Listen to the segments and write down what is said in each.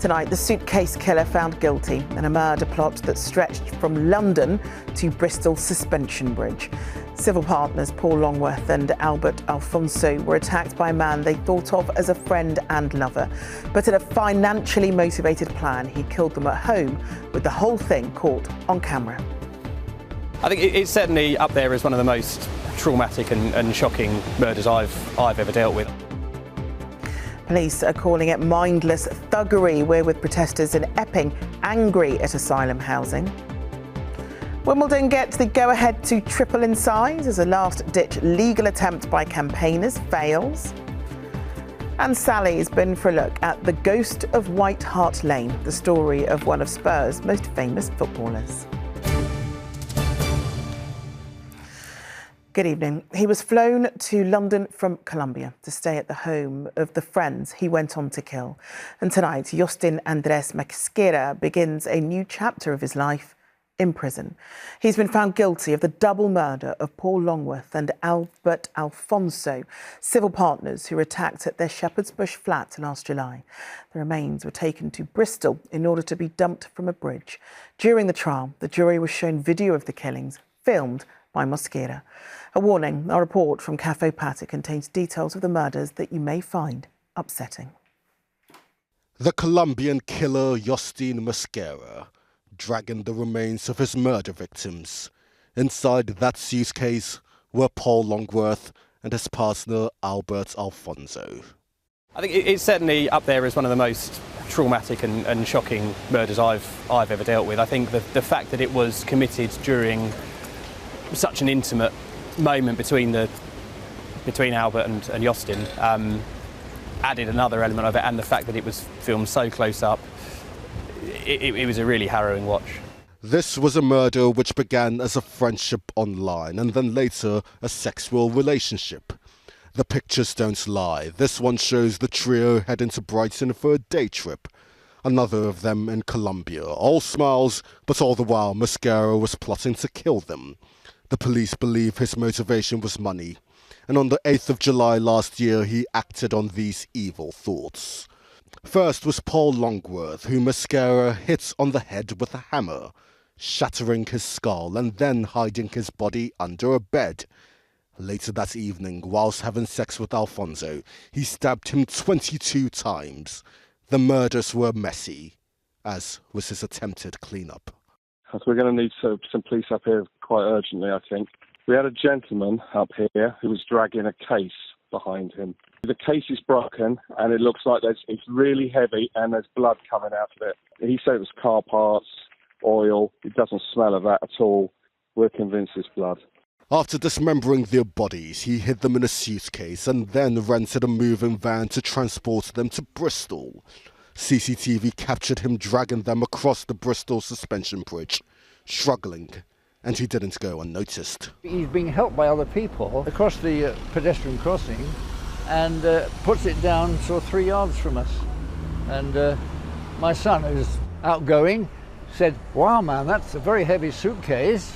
Tonight, the suitcase killer found guilty in a murder plot that stretched from London to Bristol Suspension Bridge. Civil partners Paul Longworth and Albert Alfonso were attacked by a man they thought of as a friend and lover. But in a financially motivated plan, he killed them at home, with the whole thing caught on camera. I think it's certainly up there as one of the most traumatic and shocking murders I've ever dealt with. Police are calling it mindless thuggery. We're with protesters in Eping, angry at asylum housing. Wimbledon gets the go-ahead to triple in size as a last-ditch legal attempt by campaigners fails. And Sally's been for a look at the ghost of White Hart Lane, the story of one of Spurs' most famous footballers. Good evening. He was flown to London from Colombia to stay at the home of the friends he went on to kill. And tonight, Justin Andres Mosquera begins a new chapter of his life in prison. He's been found guilty of the double murder of Paul Longworth and Albert Alfonso, civil partners who were attacked at their Shepherd's Bush flat last July. The remains were taken to Bristol in order to be dumped from a bridge. During the trial, the jury was shown video of the killings, filmed by Mosquera. A warning, our report from Cafe Pata contains details of the murders that you may find upsetting. The Colombian killer Justin Mosquera dragging the remains of his murder victims. Inside that suitcase were Paul Longworth and his partner Albert Alfonso. I think it's certainly up there as one of the most traumatic and shocking murders I've ever dealt with. I think the fact that it was committed during such an intimate moment between Albert and Justin added another element of it, and the fact that it was filmed so close up, it was a really harrowing watch. This was a murder which began as a friendship online and then later a sexual relationship. The pictures don't lie. This one shows the trio heading to Brighton for a day trip. Another of them in Colombia. All smiles, but all the while Mosquera was plotting to kill them. The police believe his motivation was money, and on the 8th of July last year he acted on these evil thoughts. First was Paul Longworth, who Mosquera hit on the head with a hammer, shattering his skull and then hiding his body under a bed. Later that evening, whilst having sex with Alfonso, he stabbed him 22 times. The murders were messy, as was his attempted cleanup. So we're going to need some police up here quite urgently, I think. We had a gentleman up here who was dragging a case behind him. The case is broken and it looks like it's really heavy and there's blood coming out of it. He said it was car parts, oil. It doesn't smell of that at all. We're convinced it's blood. After dismembering their bodies, he hid them in a suitcase and then rented a moving van to transport them to Bristol. CCTV captured him dragging them across the Bristol Suspension Bridge, struggling, and he didn't go unnoticed. He's being helped by other people across the pedestrian crossing and puts it down sort of 3 yards from us. And my son, who's outgoing, said, "Wow, man, that's a very heavy suitcase.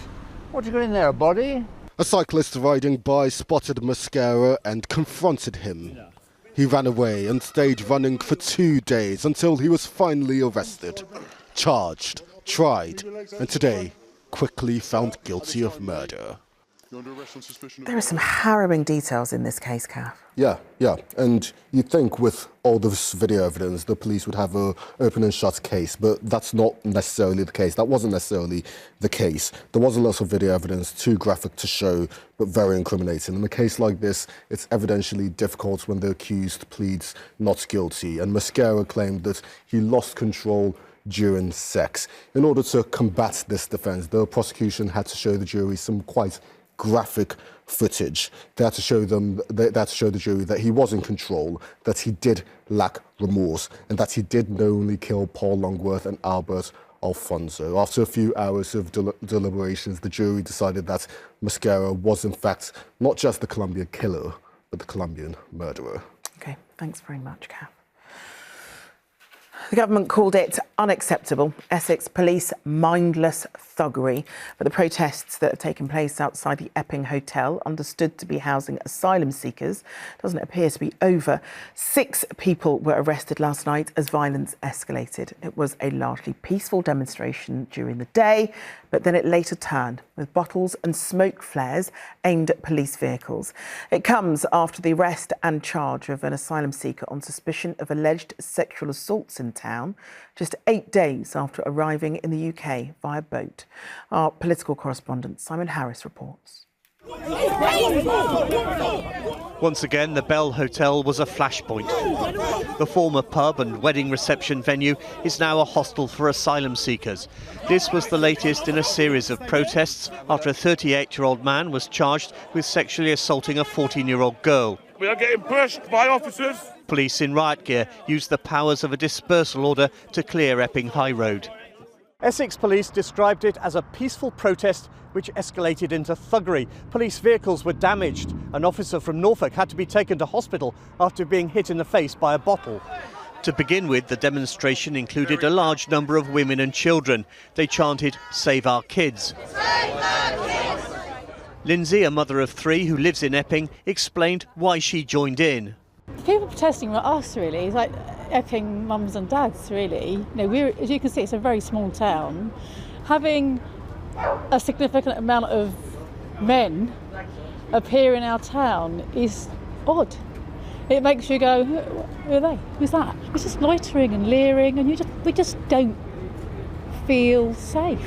What you got in there, a body?" A cyclist riding by spotted Mosquera and confronted him. He ran away and stayed running for 2 days until he was finally arrested, charged, tried, and today quickly found guilty of murder. There are some harrowing details in this case, Kath. Yeah. And you'd think with all this video evidence, the police would have an open and shut case, but that's not necessarily the case. That wasn't necessarily the case. There was a lot of video evidence, too graphic to show, but very incriminating. In a case like this, it's evidentially difficult when the accused pleads not guilty. And Mosquera claimed that he lost control during sex. In order to combat this defence, the prosecution had to show the jury some quite graphic footage. They had to show the jury that he was in control, that he did lack remorse, and that he did knowingly kill Paul Longworth and Albert Alfonso. After a few hours of deliberations, the jury decided that Mosquera was in fact not just the Colombian killer, but the Colombian murderer. OK, thanks very much, Kath. The government called it unacceptable. Essex police mindless thuggery. But the protests that have taken place outside the Eping hotel, understood to be housing asylum seekers, doesn't appear to be over. 6 people were arrested last night as violence escalated. It was a largely peaceful demonstration during the day, but then it later turned with bottles and smoke flares aimed at police vehicles. It comes after the arrest and charge of an asylum seeker on suspicion of alleged sexual assaults in town, just 8 days after arriving in the UK via boat. Our political correspondent Simon Harris reports. Once again, the Bell Hotel was a flashpoint. The former pub and wedding reception venue is now a hostel for asylum seekers. This was the latest in a series of protests after a 38-year-old man was charged with sexually assaulting a 14-year-old girl. We are getting pushed by officers. Police in riot gear used the powers of a dispersal order to clear Epping High Road. Essex Police described it as a peaceful protest which escalated into thuggery. Police vehicles were damaged. An officer from Norfolk had to be taken to hospital after being hit in the face by a bottle. To begin with, the demonstration included a large number of women and children. They chanted, "Save our kids." Save our kids. Lindsay, a mother of 3 who lives in Epping, explained why she joined in. People protesting were us, really. It's like Epping mums and dads, really. You know, as you can see, it's a very small town. Having a significant amount of men appear in our town is odd. It makes you go, who are they? Who's that? It's just loitering and leering, and we just don't feel safe.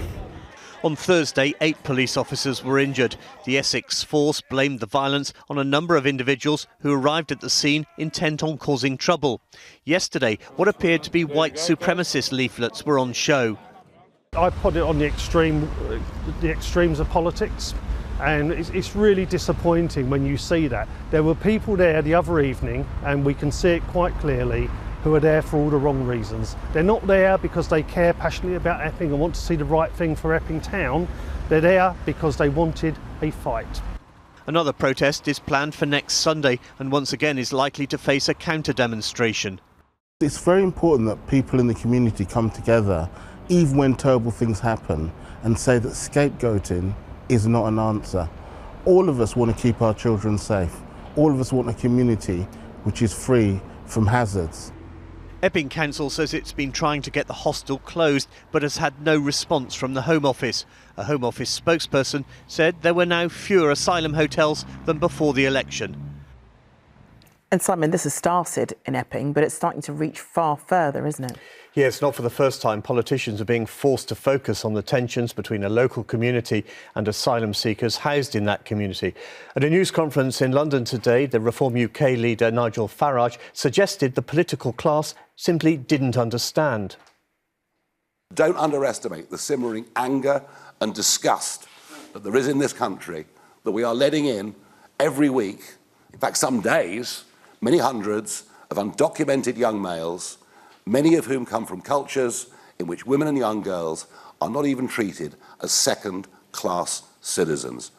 On Thursday, 8 police officers were injured. The Essex force blamed the violence on a number of individuals who arrived at the scene intent on causing trouble. Yesterday, what appeared to be white supremacist leaflets were on show. I put it on the extremes of politics, and it's really disappointing when you see that. There were people there the other evening, and we can see it quite clearly, who are there for all the wrong reasons. They're not there because they care passionately about Epping and want to see the right thing for Epping Town. They're there because they wanted a fight. Another protest is planned for next Sunday and once again is likely to face a counter-demonstration. It's very important that people in the community come together, even when terrible things happen, and say that scapegoating is not an answer. All of us want to keep our children safe. All of us want a community which is free from hazards. Epping Council says it's been trying to get the hostel closed but has had no response from the Home Office. A Home Office spokesperson said there were now fewer asylum hotels than before the election. And Simon, this has started in Epping, but it's starting to reach far further, isn't it? Yes, not for the first time. Politicians are being forced to focus on the tensions between a local community and asylum seekers housed in that community. At a news conference in London today, the Reform UK leader Nigel Farage suggested the political class simply didn't understand. Don't underestimate the simmering anger and disgust that there is in this country that we are letting in every week, in fact some days, many hundreds of undocumented young males, many of whom come from cultures in which women and young girls are not even treated as second-class citizens.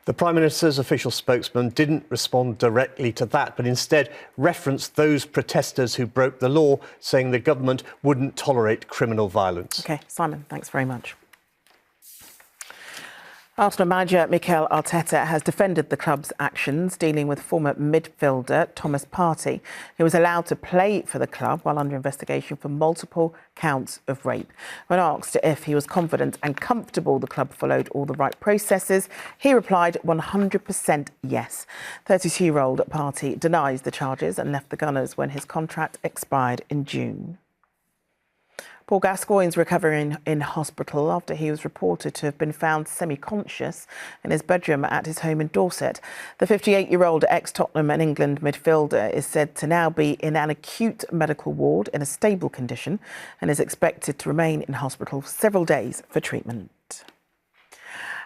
The Prime Minister's official spokesman didn't respond directly to that, but instead referenced those protesters who broke the law, saying the government wouldn't tolerate criminal violence. OK, Simon, thanks very much. Arsenal manager Mikel Arteta has defended the club's actions dealing with former midfielder Thomas Partey, who was allowed to play for the club while under investigation for multiple counts of rape. When asked if he was confident and comfortable the club followed all the right processes, he replied 100% yes. 32-year-old Partey denies the charges and left the Gunners when his contract expired in June. Paul Gascoigne's recovering in hospital after he was reported to have been found semi-conscious in his bedroom at his home in Dorset. The 58-year-old ex-Tottenham and England midfielder is said to now be in an acute medical ward in a stable condition and is expected to remain in hospital for several days for treatment.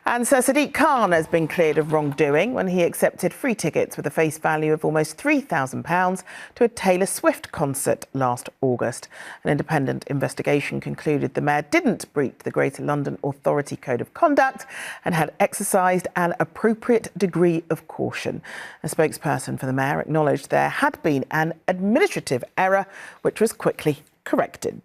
And Sir Sadiq Khan has been cleared of wrongdoing when he accepted free tickets with a face value of almost £3,000 to a Taylor Swift concert last August. An independent investigation concluded the mayor didn't breach the Greater London Authority Code of Conduct and had exercised an appropriate degree of caution. A spokesperson for the mayor acknowledged there had been an administrative error, which was quickly corrected.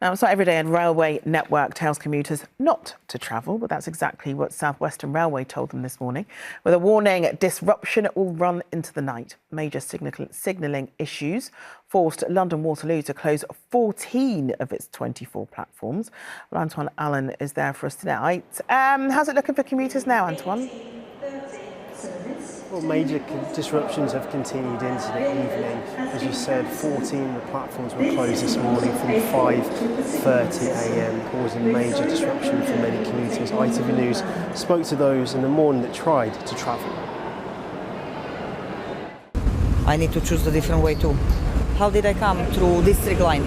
Now, it's not every day a railway network tells commuters not to travel, but that's exactly what South Western Railway told them this morning. With a warning, disruption will run into the night. Major signalling issues forced London Waterloo to close 14 of its 24 platforms. Well, Antoine Allen is there for us tonight. How's it looking for commuters now, Antoine? Well, major disruptions have continued into the evening. As you said, 14 of the platforms were closed this morning from 5:30 a.m, causing major disruption for many commuters. ITV News spoke to those in the morning that tried to travel. I need to choose a different way too. How did I come? Through District Line.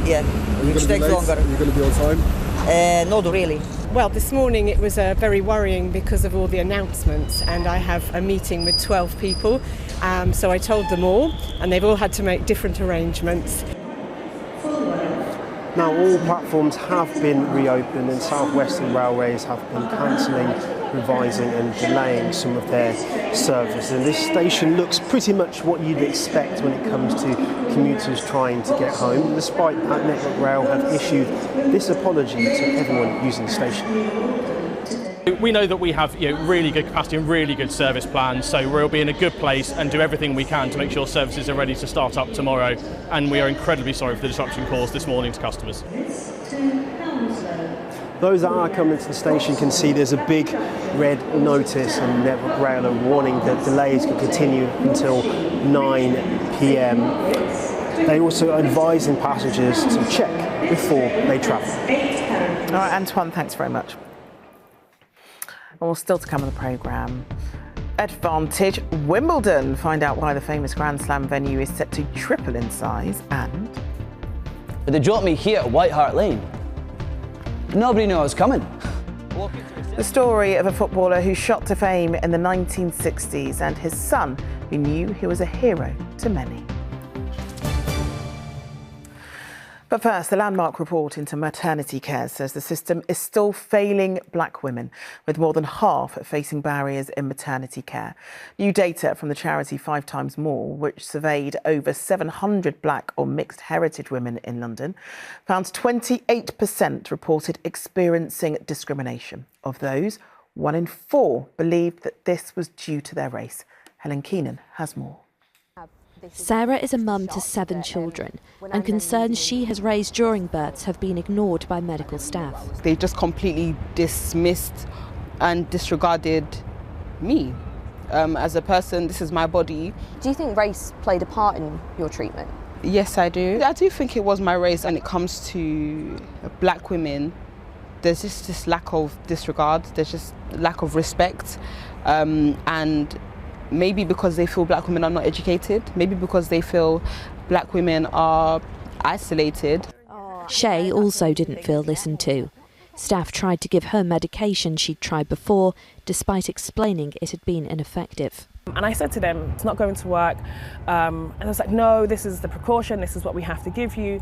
Yeah, which takes longer. Are you going to be on time? Not really. Well, this morning it was very worrying because of all the announcements, and I have a meeting with 12 people, so I told them all, and they've all had to make different arrangements. Now, all platforms have been reopened, and South Western Railways have been cancelling, revising and delaying some of their services. And this station looks pretty much what you'd expect when it comes to commuters trying to get home. Despite that, Network Rail have issued this apology to everyone using the station. We know that we have really good capacity and really good service plans, so we'll be in a good place and do everything we can to make sure services are ready to start up tomorrow. And we are incredibly sorry for the disruption caused this morning to customers. Those that are coming to the station can see there's a big red notice, and Network Rail are warning that delays could continue until 9 p.m. They also are advising passengers to check before they travel. All right, Antoine, thanks very much. Well, still to come on the programme. Advantage Wimbledon. Find out why the famous Grand Slam venue is set to triple in size. And But they dropped me here at White Hart Lane. Nobody knew I was coming. The story of a footballer who shot to fame in the 1960s and his son who knew he was a hero to many. But first, the landmark report into maternity care says the system is still failing black women, with more than half facing barriers in maternity care. New data from the charity 5 Times More, which surveyed over 700 black or mixed heritage women in London, found 28% reported experiencing discrimination. Of those, 1 in 4 believed that this was due to their race. Helen Keenan has more. Sarah is a mum to 7 children, and concerns she has raised during births have been ignored by medical staff. They just completely dismissed and disregarded me. As a person, this is my body. Do you think race played a part in your treatment? Yes, I do. I do think it was my race. When it comes to black women, there's just this lack of disregard, there's just lack of respect, and maybe because they feel black women are not educated, maybe because they feel black women are isolated. Shay also didn't feel listened to. Staff tried to give her medication she'd tried before, despite explaining it had been ineffective. And I said to them, it's not going to work. And I was like, no, this is the precaution, this is what we have to give you.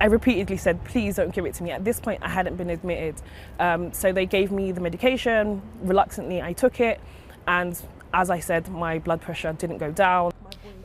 I repeatedly said, please don't give it to me. At this point, I hadn't been admitted. So they gave me the medication. Reluctantly, I took it. And as I said, my blood pressure didn't go down.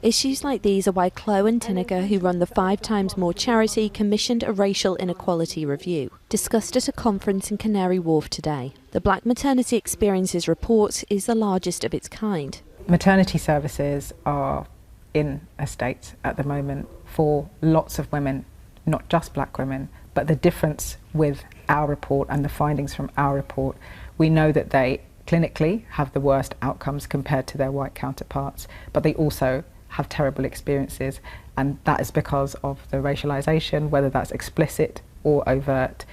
Issues like these are why Chloe and Tinniger, who run the 5 Times More charity, commissioned a racial inequality review, discussed at a conference in Canary Wharf today. The Black Maternity Experiences report is the largest of its kind. Maternity services are in a state at the moment for lots of women, not just black women, but the difference with our report and the findings from our report, we know that they clinically have the worst outcomes compared to their white counterparts, but they also have terrible experiences, and that is because of the racialisation, whether that's explicit or overt.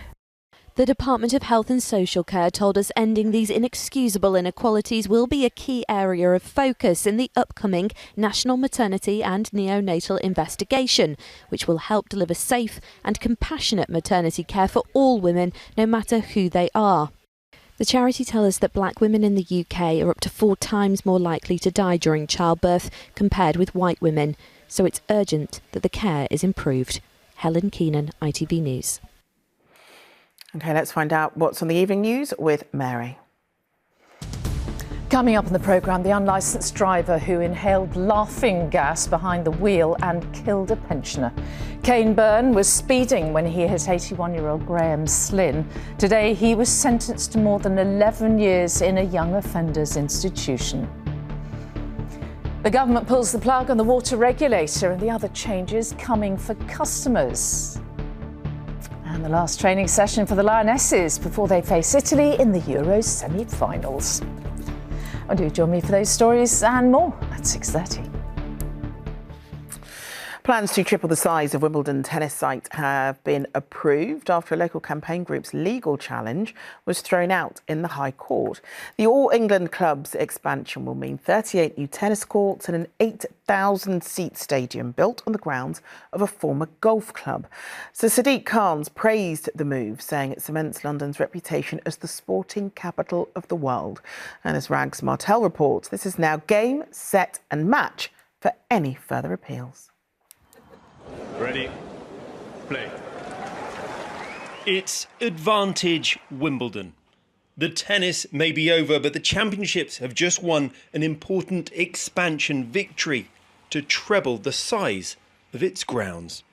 The Department of Health and Social Care told us ending these inexcusable inequalities will be a key area of focus in the upcoming National Maternity and Neonatal Investigation, which will help deliver safe and compassionate maternity care for all women, no matter who they are. The charity tells us that black women in the UK are up to 4 times more likely to die during childbirth compared with white women, so it's urgent that the care is improved. Helen Keenan, ITV News. OK, let's find out what's on the evening news with Mary. Coming up in the programme, the unlicensed driver who inhaled laughing gas behind the wheel and killed a pensioner. Kane Byrne was speeding when he hit 81-year-old Graham Slynn. Today, he was sentenced to more than 11 years in a young offenders institution. The government pulls the plug on the water regulator and the other changes coming for customers. And the last training session for the Lionesses before they face Italy in the Euros semi-finals. And do join me for those stories and more at 6:30. Plans to triple the size of Wimbledon tennis site have been approved after a local campaign group's legal challenge was thrown out in the High Court. The All England Club's expansion will mean 38 new tennis courts and an 8,000-seat stadium built on the grounds of a former golf club. So Sadiq Khan's praised the move, saying it cements London's reputation as the sporting capital of the world. And as Rags Martel reports, this is now game, set and match for any further appeals. Ready, play. It's Advantage Wimbledon. The tennis may be over, but the championships have just won an important expansion victory to treble the size of its grounds.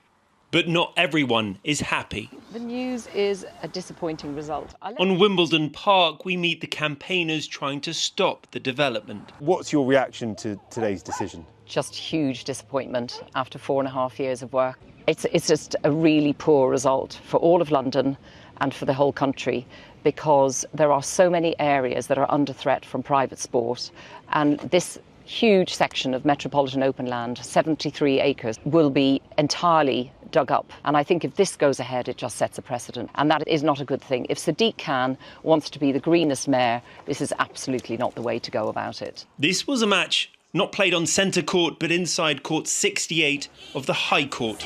But not everyone is happy. The news is a disappointing result. On Wimbledon Park, we meet the campaigners trying to stop the development. What's your reaction to today's decision? Just huge disappointment after 4.5 years of work. It's just a really poor result for all of London and for the whole country, because there are so many areas that are under threat from private sport, and this huge section of metropolitan open land, 73 acres, will be entirely dug up. And I think if this goes ahead, it just sets a precedent. And that is not a good thing. If Sadiq Khan wants to be the greenest mayor, this is absolutely not the way to go about it. This was a match not played on centre court, but inside court 68 of the High Court.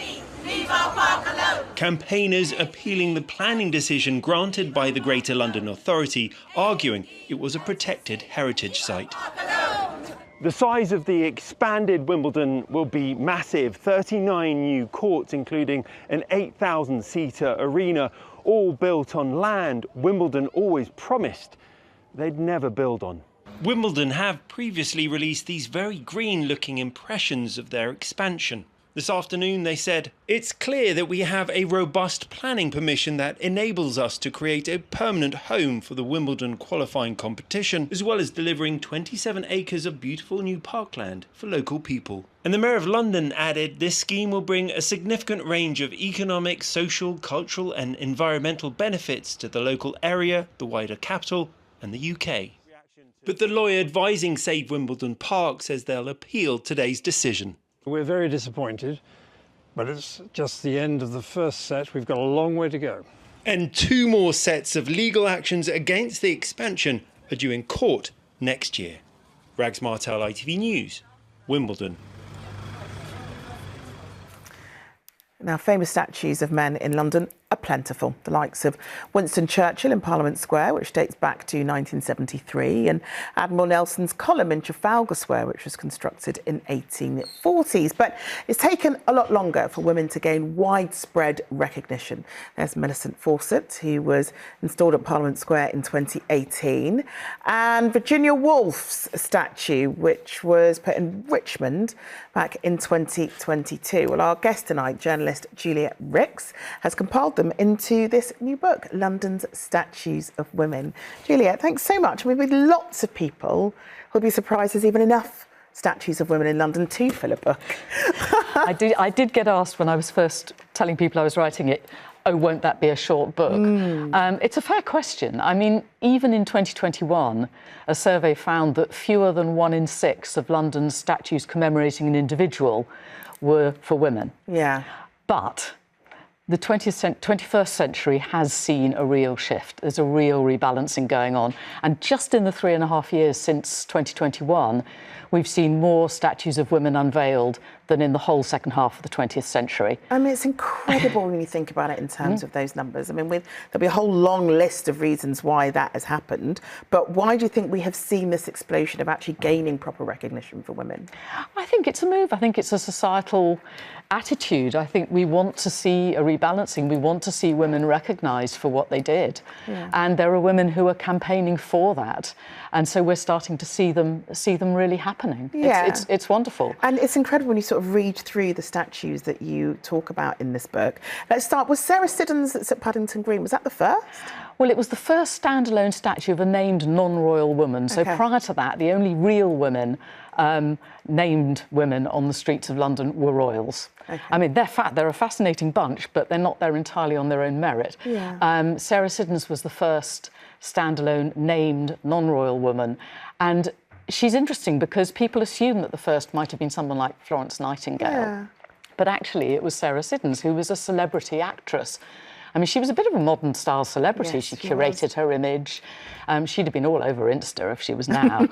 Campaigners appealing the planning decision granted by the Greater London Authority, arguing it was a protected heritage site. The size of the expanded Wimbledon will be massive. 39 new courts, including an 8,000-seater arena, all built on land Wimbledon always promised they'd never build on. Wimbledon have previously released these very green-looking impressions of their expansion. This afternoon they said, "It's clear that we have a robust planning permission that enables us to create a permanent home for the Wimbledon qualifying competition, as well as delivering 27 acres of beautiful new parkland for local people." And the Mayor of London added this scheme will bring a significant range of economic, social, cultural and environmental benefits to the local area, the wider capital and the UK. But the lawyer advising Save Wimbledon Park says they'll appeal today's decision. We're very disappointed, but it's just the end of the first set. We've got a long way to go. And 2 more sets of legal actions against the expansion are due in court next year. Rags Martel, ITV News, Wimbledon. Now, famous statues of men in London are plentiful. The likes of Winston Churchill in Parliament Square, which dates back to 1973, and Admiral Nelson's column in Trafalgar Square, which was constructed in 1840s. But it's taken a lot longer for women to gain widespread recognition. There's Millicent Fawcett, who was installed at Parliament Square in 2018, and Virginia Woolf's statue, which was put in Richmond back in 2022. Well, our guest tonight, journalist Juliet Ricks, has compiled them into this new book, London's Statues of Women. Juliet, thanks so much. Maybe lots of people will be surprised there's even enough statues of women in London to fill a book. I did get asked when I was first telling people I was writing it, oh, won't that be a short book? It's a fair question. I mean, even in 2021, a survey found that fewer than 1 in 6 of London's statues commemorating an individual were for women. Yeah. But the 21st century has seen a real shift. There's a real rebalancing going on. And just in the 3.5 years since 2021, we've seen more statues of women unveiled than than in the whole second half of the 20th century. I mean, it's incredible when you think about it in terms of those numbers. I mean, there'll be a whole long list of reasons why that has happened, but why do you think we have seen this explosion of actually gaining proper recognition for women? I think it's a move. I think it's a societal attitude. I think we want to see a rebalancing. We want to see women recognised for what they did. Yeah. And there are women who are campaigning for that. And so we're starting to see them really happening. Yeah. It's wonderful. And it's incredible when you sort of read through the statues that you talk about in this book. Let's start with Sarah Siddons that's at Paddington Green. Was that the first? Well, it was the first standalone statue of a named non-royal woman. So prior to that, the only real women, named women on the streets of London were royals. Okay. I mean, they're a fascinating bunch, but they're not there entirely on their own merit. Yeah. Sarah Siddons was the first standalone named non-royal woman. And she's interesting because people assume that the first might have been someone like Florence Nightingale. Yeah. But actually, it was Sarah Siddons, who was a celebrity actress. I mean, she was a bit of a modern-style celebrity. Yes, she she curated her image. She'd have been all over Insta if she was now.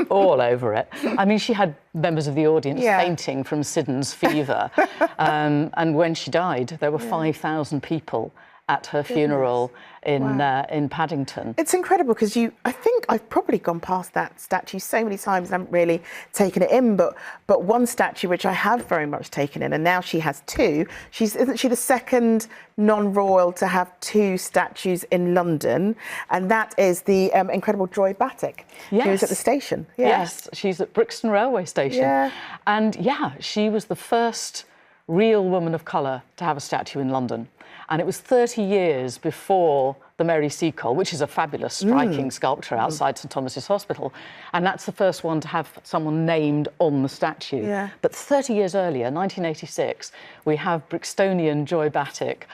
All over it. I mean, she had members of the audience fainting from Siddons fever. And when she died, there were 5,000 people at her funeral in Paddington. It's incredible because I think I've probably gone past that statue so many times and haven't really taken it in, but one statue which I have very much taken in, and now she has two. Isn't she the second non-royal to have two statues in London? And that is the incredible Joy Batic, who's at the station. Yeah. Yes, she's at Brixton Railway Station. Yeah. And she was the first real woman of colour to have a statue in London. And it was 30 years before the Mary Seacole, which is a fabulous, striking sculpture outside St Thomas's Hospital. And that's the first one to have someone named on the statue. Yeah. But 30 years earlier, 1986, we have Brixtonian Joy Batic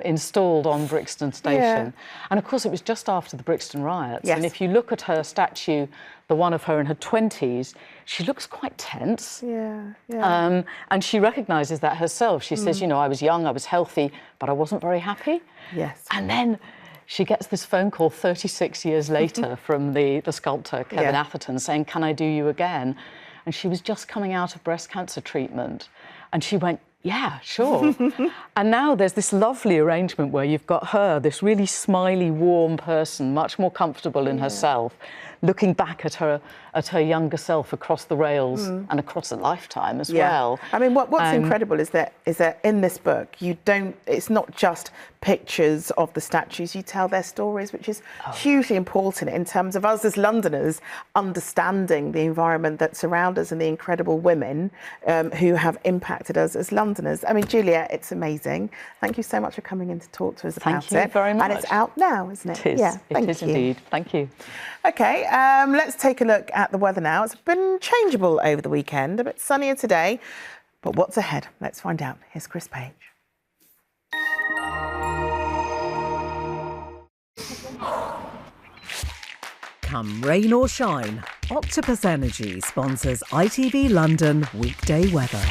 installed on Brixton Station. Yeah. And of course, it was just after the Brixton riots. Yes. And if you look at her statue, the one of her in her 20s, she looks quite tense. Yeah, yeah. And she recognises that herself. She says, you know, I was young, I was healthy, but I wasn't very happy. Yes. And then she gets this phone call 36 years later from the sculptor, Kevin Atherton, saying, can I do you again? And she was just coming out of breast cancer treatment. And she went, yeah, sure. And now there's this lovely arrangement where you've got her, this really smiley, warm person, much more comfortable in herself, looking back at her younger self across the rails and across a lifetime as well. I mean, what's incredible is that in this book, it's not just pictures of the statues, you tell their stories, which is hugely important in terms of us as Londoners understanding the environment that surrounds us and the incredible women who have impacted us as Londoners. I mean, Julia, it's amazing. Thank you so much for coming in to talk to us about it. Thank you very much. And it's out now, isn't it? It is. Yeah, it is indeed. Thank you. OK, let's take a look at the weather now. It's been changeable over the weekend, a bit sunnier today. But what's ahead? Let's find out. Here's Chris Page. Come rain or shine, Octopus Energy sponsors ITV London weekday weather.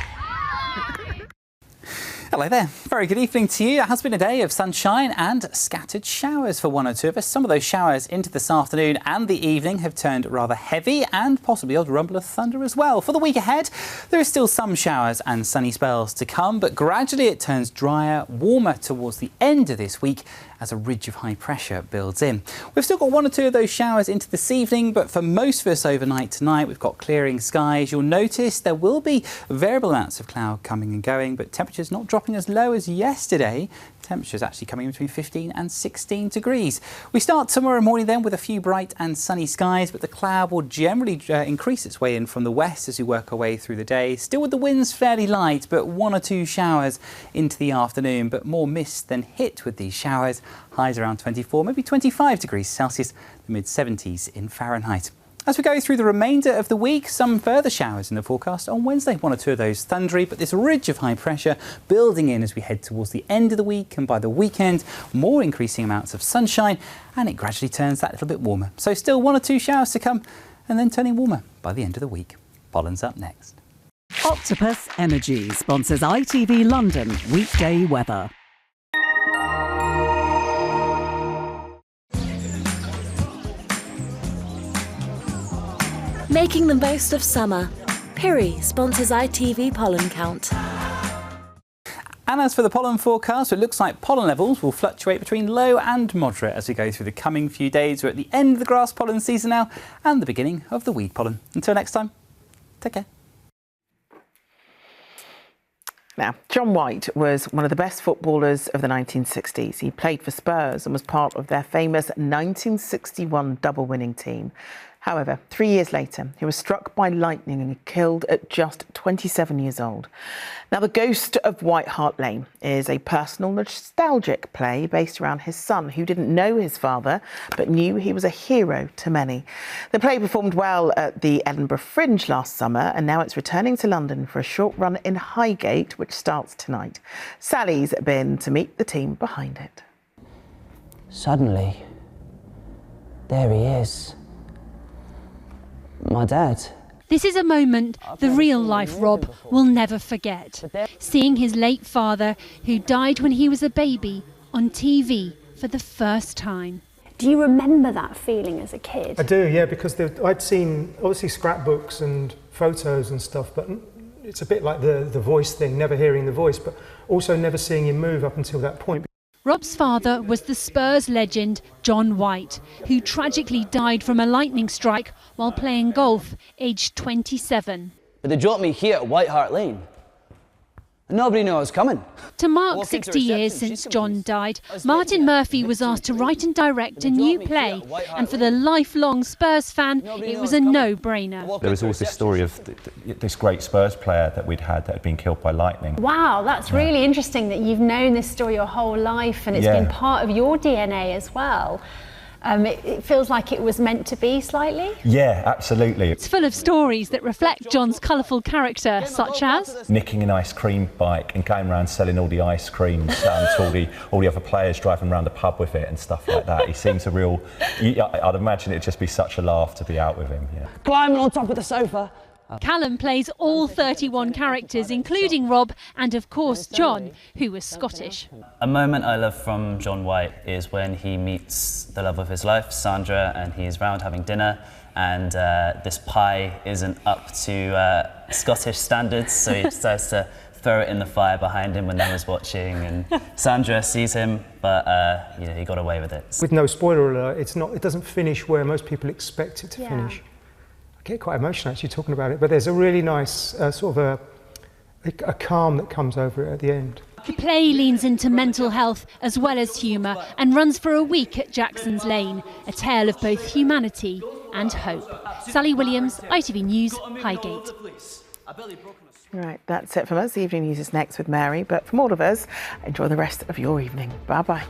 Hello there. Very good evening to you. It has been a day of sunshine and scattered showers for one or two of us. Some of those showers into this afternoon and the evening have turned rather heavy and possibly odd rumble of thunder as well. For the week ahead, there is still some showers and sunny spells to come, but gradually it turns drier, warmer towards the end of this week as a ridge of high pressure builds in. We've still got one or two of those showers into this evening, but for most of us overnight tonight, we've got clearing skies. You'll notice there will be variable amounts of cloud coming and going, but temperatures not dropping as low as yesterday. Temperatures actually coming in between 15 and 16 degrees. We start tomorrow morning then with a few bright and sunny skies, but the cloud will generally increase its way in from the west as we work our way through the day. Still with the winds fairly light, but one or two showers into the afternoon, but more mist than hit with these showers. Highs around 24, maybe 25 degrees Celsius, the mid-70s in Fahrenheit. As we go through the remainder of the week, some further showers in the forecast on Wednesday. One or two of those thundery, but this ridge of high pressure building in as we head towards the end of the week, and by the weekend, more increasing amounts of sunshine, and it gradually turns that little bit warmer. So still one or two showers to come, and then turning warmer by the end of the week. Pollen's up next. Octopus Energy sponsors ITV London weekday weather. Making the most of summer. Piri sponsors ITV pollen count. And as for the pollen forecast, it looks like pollen levels will fluctuate between low and moderate as we go through the coming few days. We're at the end of the grass pollen season now and the beginning of the weed pollen. Until next time, take care. Now, John White was one of the best footballers of the 1960s. He played for Spurs and was part of their famous 1961 double-winning team. However, 3 years later, he was struck by lightning and killed at just 27 years old. Now, The Ghost of White Hart Lane is a personal, nostalgic play based around his son, who didn't know his father, but knew he was a hero to many. The play performed well at the Edinburgh Fringe last summer, and now it's returning to London for a short run in Highgate, which starts tonight. Sally's been to meet the team behind it. Suddenly, there he is. My dad. This is a moment the real-life Rob will never forget. Seeing his late father, who died when he was a baby, on TV for the first time. Do you remember that feeling as a kid? I do, yeah, because I'd seen, obviously, scrapbooks and photos and stuff, but it's a bit like the voice thing, never hearing the voice, but also never seeing him move up until that point. Rob's father was the Spurs legend John White, who tragically died from a lightning strike while playing golf, aged 27. But they dropped me here at White Hart Lane. And nobody knew I was coming. To mark 60 years since John died, Martin Murphy was asked to write and direct a new play, and for the lifelong Spurs fan, it was a no-brainer. There was always this story of this great Spurs player that we'd had that had been killed by lightning. Wow, that's really interesting that you've known this story your whole life and it's been part of your DNA as well. It feels like it was meant to be slightly. Yeah, absolutely. It's full of stories that reflect John's colourful character, such as nicking an ice cream bike and going around selling all the ice creams to all the other players, driving around the pub with it and stuff like that. He seems a real... I'd imagine it'd just be such a laugh to be out with him. Yeah. Climbing on top of the sofa. Callum plays all 31 characters, including Rob and, of course, John, who was Scottish. A moment I love from John White is when he meets the love of his life, Sandra, and he's round having dinner, and this pie isn't up to Scottish standards, so he decides to throw it in the fire behind him when no one's watching, and Sandra sees him, but he got away with it. With no spoiler alert, it doesn't finish where most people expect it to finish. I get quite emotional actually talking about it, but there's a really nice sort of a calm that comes over it at the end. The play leans into mental health as well as humour and runs for a week at Jackson's Lane, a tale of both humanity and hope. Sally Williams, ITV News, Highgate. Right, that's it from us. The evening news is next with Mary, but from all of us, enjoy the rest of your evening. Bye-bye.